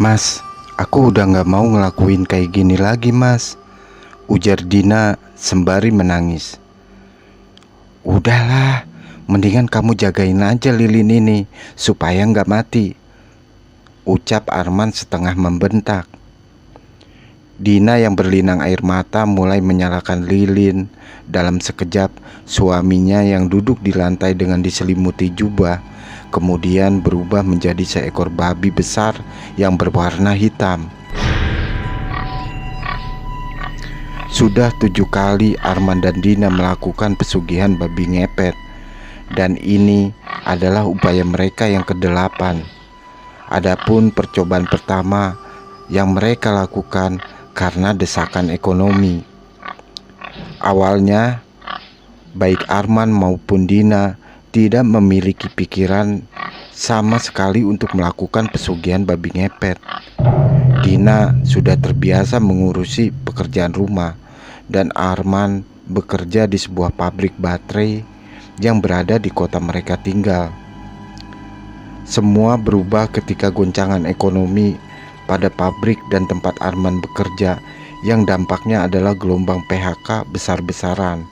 Mas, aku udah gak mau ngelakuin kayak gini lagi mas, ujar Dina sembari menangis. Udahlah, mendingan kamu jagain aja lilin ini supaya gak mati, ucap Arman setengah membentak. Dina yang berlinang air mata mulai menyalakan lilin. Dalam sekejap, suaminya yang duduk di lantai dengan diselimuti jubah kemudian berubah menjadi seekor babi besar yang berwarna hitam. Sudah 7 kali Arman dan Dina melakukan pesugihan babi ngepet, dan ini adalah upaya mereka yang ke-8. Adapun percobaan pertama yang mereka lakukan karena desakan ekonomi. Awalnya, baik Arman maupun Dina tidak memiliki pikiran sama sekali untuk melakukan pesugihan babi ngepet. Dina sudah terbiasa mengurusi pekerjaan rumah, dan Arman bekerja di sebuah pabrik baterai yang berada di kota mereka tinggal. Semua berubah ketika goncangan ekonomi pada pabrik dan tempat Arman bekerja, yang dampaknya adalah gelombang PHK besar-besaran.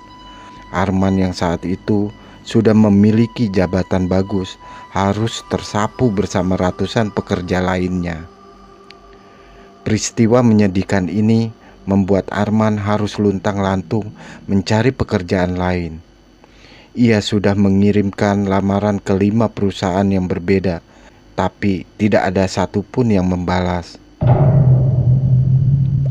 Arman yang saat itu sudah memiliki jabatan bagus harus tersapu bersama ratusan pekerja lainnya. Peristiwa menyedihkan ini membuat Arman harus luntang-lantung mencari pekerjaan lain. Ia sudah mengirimkan lamaran ke 5 perusahaan yang berbeda, tapi tidak ada satupun yang membalas.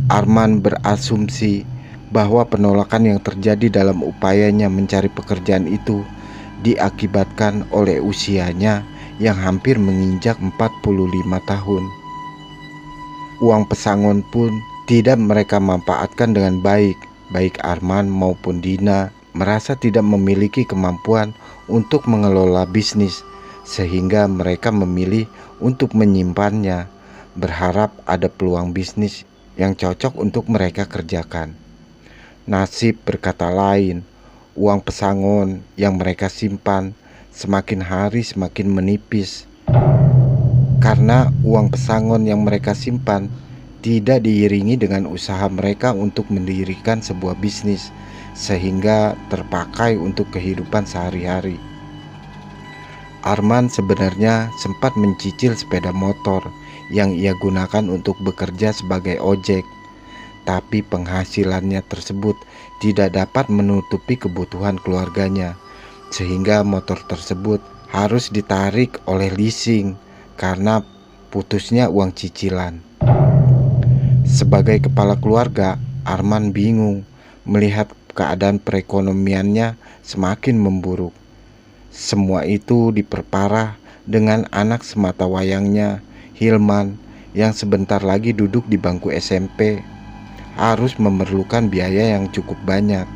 Arman berasumsi bahwa penolakan yang terjadi dalam upayanya mencari pekerjaan itu diakibatkan oleh usianya yang hampir menginjak 45 tahun. Uang pesangon pun tidak mereka manfaatkan dengan baik. Baik Arman maupun Dina merasa tidak memiliki kemampuan untuk mengelola bisnis, sehingga mereka memilih untuk menyimpannya, berharap ada peluang bisnis yang cocok untuk mereka kerjakan. Nasib berkata lain. Uang pesangon yang mereka simpan semakin hari semakin menipis, karena uang pesangon yang mereka simpan tidak diiringi dengan usaha mereka untuk mendirikan sebuah bisnis, sehingga terpakai untuk kehidupan sehari-hari. Arman sebenarnya sempat mencicil sepeda motor yang ia gunakan untuk bekerja sebagai ojek, tapi penghasilannya tersebut tidak dapat menutupi kebutuhan keluarganya, sehingga motor tersebut harus ditarik oleh leasing karena putusnya uang cicilan. Sebagai kepala keluarga, Arman bingung melihat keadaan perekonomiannya semakin memburuk. Semua itu diperparah dengan anak sematawayangnya, Hilman, yang sebentar lagi duduk di bangku SMP, harus memerlukan biaya yang cukup banyak.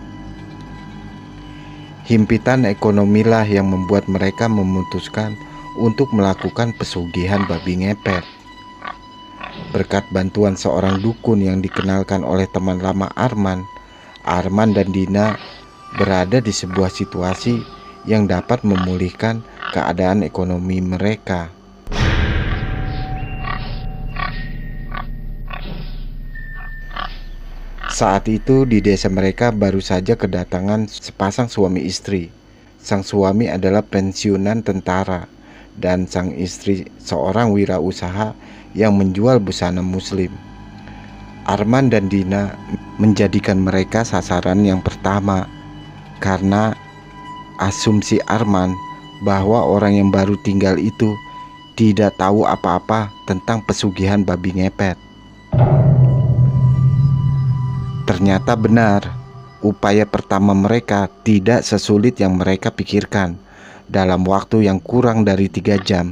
Himpitan ekonomilah yang membuat mereka memutuskan untuk melakukan pesugihan babi ngepet. Berkat bantuan seorang dukun yang dikenalkan oleh teman lama Arman, Arman dan Dina berada di sebuah situasi yang dapat memulihkan keadaan ekonomi mereka. Saat itu di desa mereka baru saja kedatangan sepasang suami istri. Sang suami adalah pensiunan tentara dan sang istri seorang wirausaha yang menjual busana muslim. Arman dan Dina menjadikan mereka sasaran yang pertama karena asumsi Arman bahwa orang yang baru tinggal itu tidak tahu apa-apa tentang pesugihan babi ngepet. Ternyata benar, upaya pertama mereka tidak sesulit yang mereka pikirkan. Dalam waktu yang kurang dari 3 jam,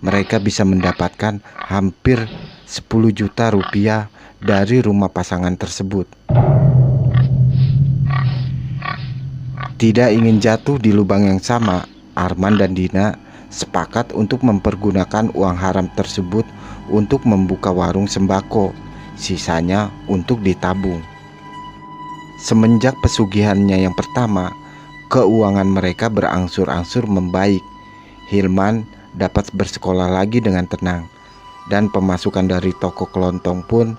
mereka bisa mendapatkan hampir 10 juta rupiah dari rumah pasangan tersebut. Tidak ingin jatuh di lubang yang sama, Arman dan Dina sepakat untuk mempergunakan uang haram tersebut untuk membuka warung sembako, sisanya untuk ditabung. Semenjak pesugihannya yang pertama, keuangan mereka berangsur-angsur membaik. Hilman dapat bersekolah lagi dengan tenang. dan pemasukan dari toko kelontong pun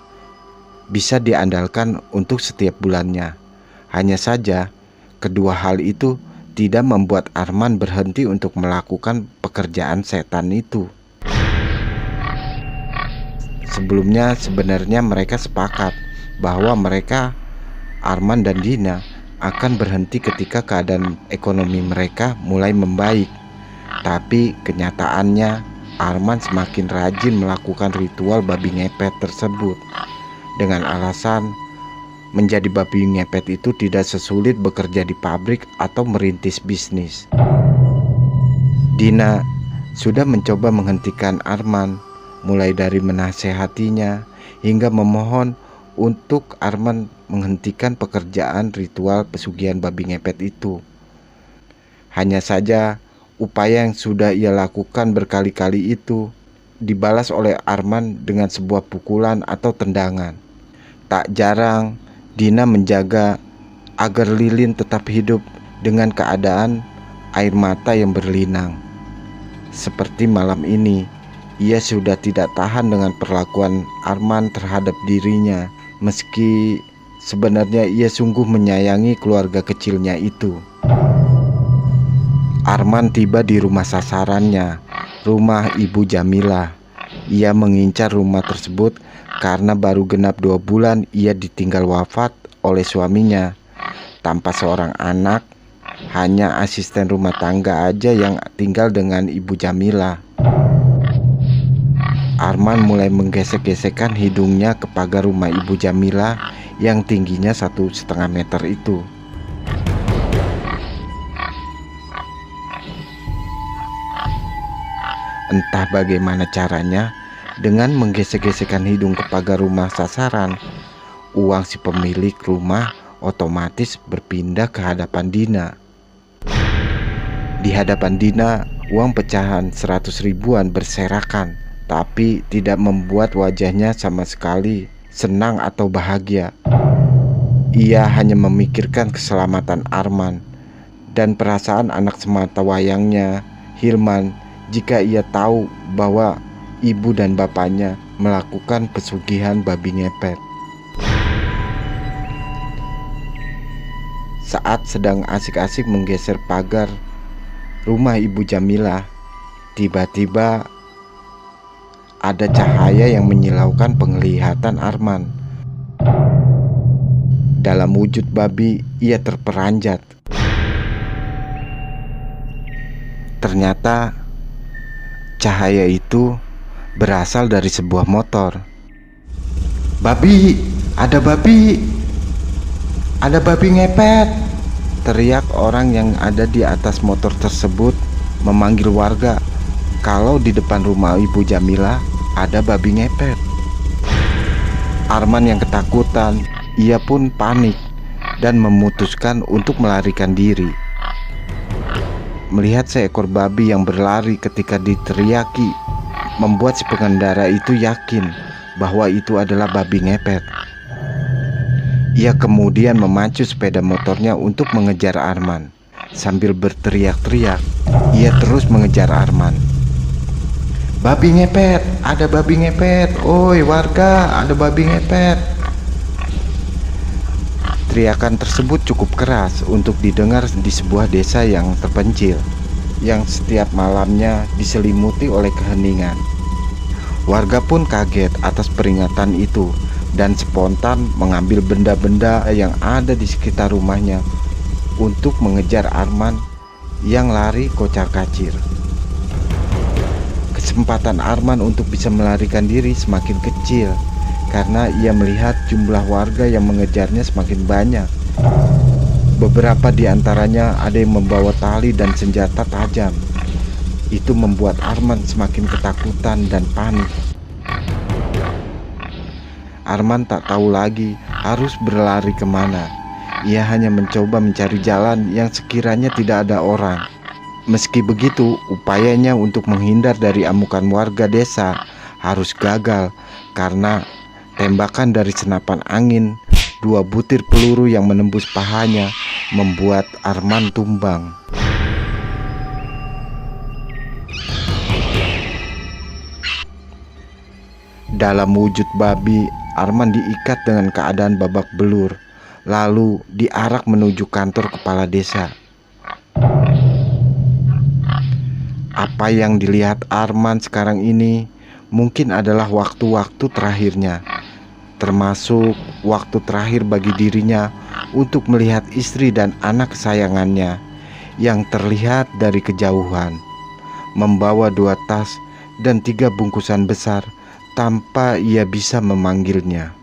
bisa diandalkan untuk setiap bulannya. Hanya saja, kedua hal itu tidak membuat Arman berhenti untuk melakukan pekerjaan setan itu. Sebelumnya sebenarnya mereka sepakat bahwa mereka, Arman dan Dina, akan berhenti ketika keadaan ekonomi mereka mulai membaik. Tapi kenyataannya Arman semakin rajin melakukan ritual babi ngepet tersebut dengan alasan menjadi babi ngepet itu tidak sesulit bekerja di pabrik atau merintis bisnis. Dina sudah mencoba menghentikan Arman, mulai dari menasehatinya hingga memohon untuk Arman menghentikan pekerjaan ritual pesugihan babi ngepet itu. Hanya saja upaya yang sudah ia lakukan berkali-kali itu dibalas oleh Arman dengan sebuah pukulan atau tendangan. Tak jarang Dina menjaga agar lilin tetap hidup dengan keadaan air mata yang berlinang. Seperti malam ini, ia sudah tidak tahan dengan perlakuan Arman terhadap dirinya, meski sebenarnya ia sungguh menyayangi keluarga kecilnya itu. Arman tiba di rumah sasarannya, rumah Ibu Jamilah. Ia mengincar rumah tersebut karena baru genap 2 bulan ia ditinggal wafat oleh suaminya. Tanpa seorang anak, hanya asisten rumah tangga aja yang tinggal dengan Ibu Jamilah. Arman mulai menggesek-gesekkan hidungnya ke pagar rumah Ibu Jamilah yang tingginya 1,5 meter itu. Entah bagaimana caranya, dengan menggesek-gesekkan hidung ke pagar rumah sasaran, uang si pemilik rumah otomatis berpindah ke hadapan Dina. Di hadapan Dina, uang pecahan 100 ribuan berserakan, tapi tidak membuat wajahnya sama sekali senang atau bahagia. Ia hanya memikirkan keselamatan Arman dan perasaan anak sematawayangnya, Hilman, jika ia tahu bahwa ibu dan bapaknya melakukan pesugihan babi ngepet. Saat sedang asik-asik menggeser pagar rumah Ibu Jamilah, tiba-tiba ada cahaya yang menyilaukan penglihatan Arman. Dalam wujud babi, ia terperanjat. Ternyata cahaya itu berasal dari sebuah motor. "Babi, ada babi! Ada babi ngepet!" teriak orang yang ada di atas motor tersebut, memanggil warga kalau di depan rumah Ibu Jamilah ada babi ngepet. Arman yang ketakutan, ia pun panik dan memutuskan untuk melarikan diri. Melihat seekor babi yang berlari ketika diteriaki, membuat si pengendara itu yakin bahwa itu adalah babi ngepet. Ia kemudian memacu sepeda motornya untuk mengejar Arman. Sambil berteriak-teriak, ia terus mengejar Arman. "Babi ngepet, ada babi ngepet, oi warga, ada babi ngepet." Teriakan tersebut cukup keras untuk didengar di sebuah desa yang terpencil, yang setiap malamnya diselimuti oleh keheningan. Warga pun kaget atas peringatan itu dan spontan mengambil benda-benda yang ada di sekitar rumahnya untuk mengejar Arman yang lari kocar-kacir. Kesempatan Arman untuk bisa melarikan diri semakin kecil karena ia melihat jumlah warga yang mengejarnya semakin banyak. Beberapa di antaranya ada yang membawa tali dan senjata tajam. Itu membuat Arman semakin ketakutan dan panik. Arman tak tahu lagi harus berlari kemana. Ia hanya mencoba mencari jalan yang sekiranya tidak ada orang. Meski begitu, upayanya untuk menghindar dari amukan warga desa harus gagal karena tembakan dari senapan angin, 2 butir peluru yang menembus pahanya membuat Arman tumbang. Dalam wujud babi, Arman diikat dengan keadaan babak belur, lalu diarak menuju kantor kepala desa. Apa yang dilihat Arman sekarang ini mungkin adalah waktu-waktu terakhirnya, termasuk waktu terakhir bagi dirinya untuk melihat istri dan anak kesayangannya yang terlihat dari kejauhan, membawa 2 tas dan 3 bungkusan besar tanpa ia bisa memanggilnya.